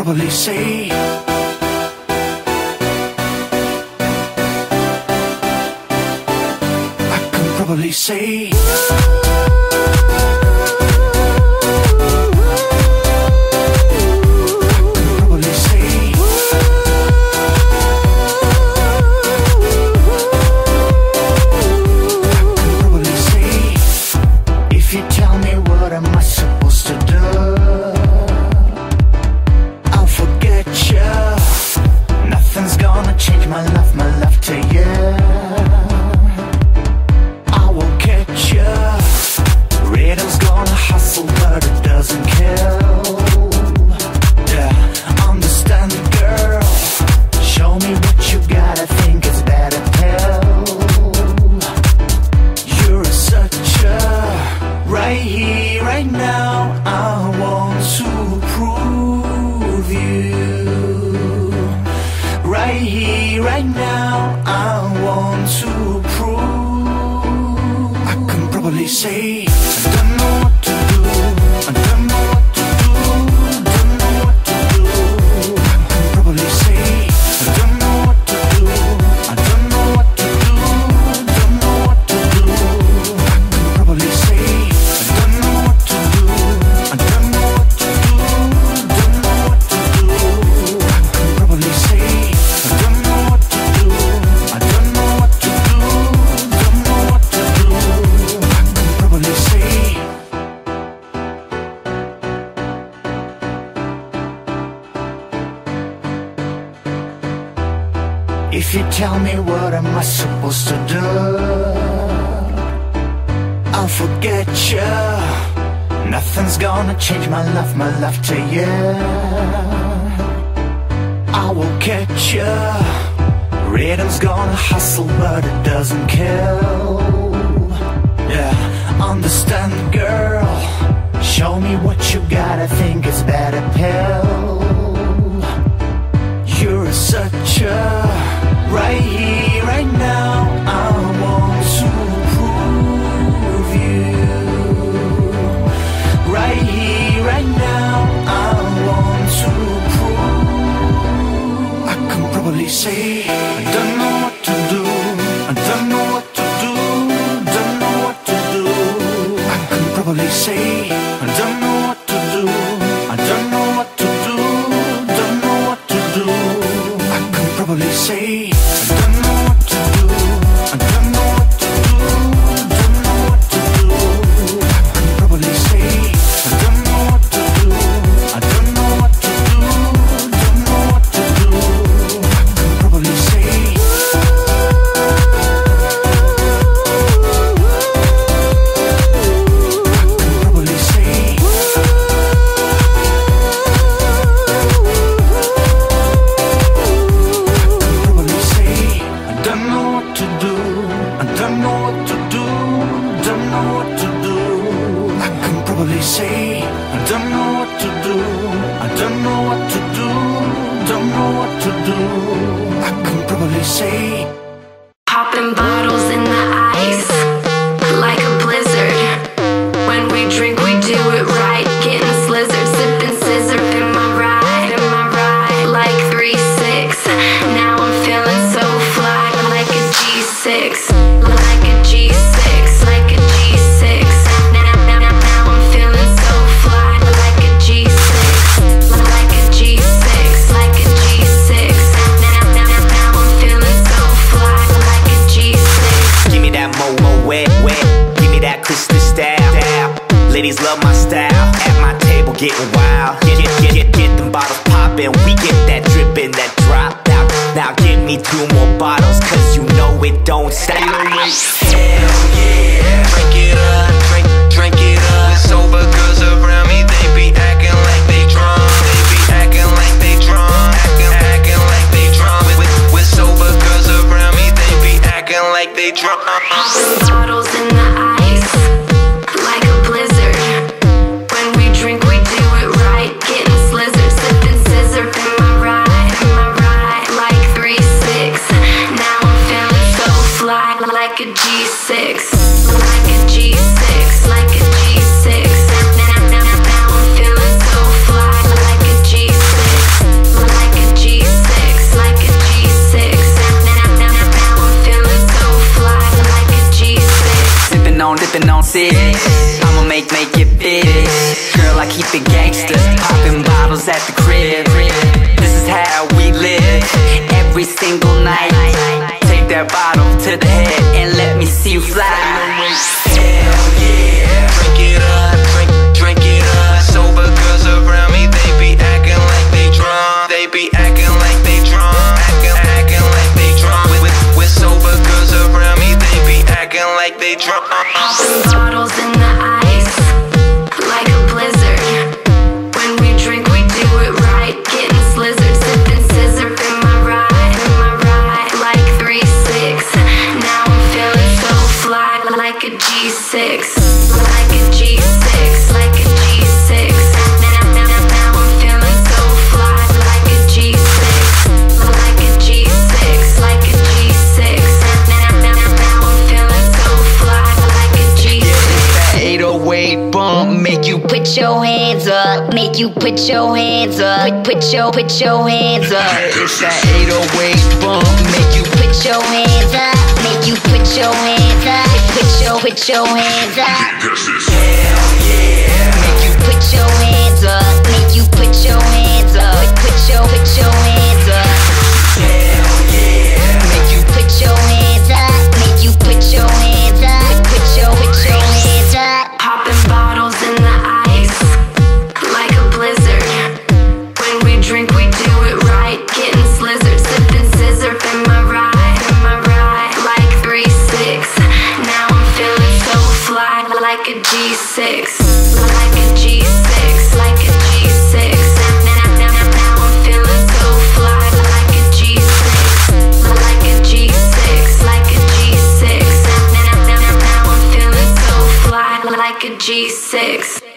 probably say I can probably say say I don't know what to do, I don't know what to do, don't know what to do. I can probably say I don't know what to do, I don't know what to do, don't know what to do. I can probably say I don't know what to do, I don't know what to do, don't know what to do. I can probably say I don't know what to do, I don't know what to do, don't know what to do. Probably say if you tell me what am I supposed to do, I'll forget you. Nothing's gonna change my love to you. I will catch you. Rhythm's gonna hustle but it doesn't kill. Yeah, understand, girl. Show me what you got, I think it's better pill. You're such a right here, right now. I want to prove you. Right here, right now. I want to prove. I can probably say I don't know what to do, I don't know what to do, don't know what to do. I can probably say I don't know what to do, I don't know what to do, don't know what to do. I can probably say I don't know what to do, I don't know what to do, don't know what to do. I can probably say I don't know what to do, I don't know what to do, don't know what to do. I can probably say say I don't know what to do, I don't know what to do, don't know what to do. I can probably say popping bottles in the ice like a blizzard. When we drink we do it right, getting slizzard, sipping scissor in my ride, like 3-6. Now I'm feeling so fly, like a G6, like a G6, like a G6. Ladies love my style, at my table getting wild. Get them bottles poppin', we get that drippin', that drop out. Now give me 2 more bottles, cause you know it don't stop. Hell yeah, drink it up, drink it up. Sober girls around me, they be acting like they drunk. They be acting like they drunk, acting like they drunk. With sober girls around me, they be acting like they drunk. Bottles in the ice like a blizzard. When we drink we do it right, getting slizzard, sipping scissor in my ride, like 3-6. Now I'm feeling so fly, like a G6. sipping on six. I'ma make it fit. Girl, I keep it gangsta, popping bottles at the crib. This is how we live every single night. Take that bottle to the head and let me see you fly. Hell yeah. Drink it up, drink it up. Sober girls around me, they be acting like they drunk. They be acting like they drunk. Acting like they drunk. With sober girls around me, they be acting like they drunk. Popping bottles in the ice, like a blizzard. When we drink, we do it right. Getting slizzard, sipping scissor in my ride, like 3-6. Now I'm feeling so fly, like a G6, like a G6, like a G6. Now I'm feeling so fly, like a G6, like a G6, like a G6. Now I'm feeling so fly, like a G6. 808 bump, make you Put your hands up, make you put your hands up, put your hands up. It's that 808 bump, make you Put your hands up, make you put your hands up, put your hands up. hell yeah. Make you put your hands up, make you put your hands up, put your hands up. Hell yeah. Make you put your hands up, make you put your hands up, put your hands up. Popping bottles in the ice, like a blizzard. When we drink, we do it right. Getting slizzard, sipping scissor in my ride, like 3-6. Now I'm feeling so fly, like a G6, like a G6, like a G6. Now I'm feeling so fly, like a G6, like a G6, like a G6. Now I'm feeling so fly, like a G6.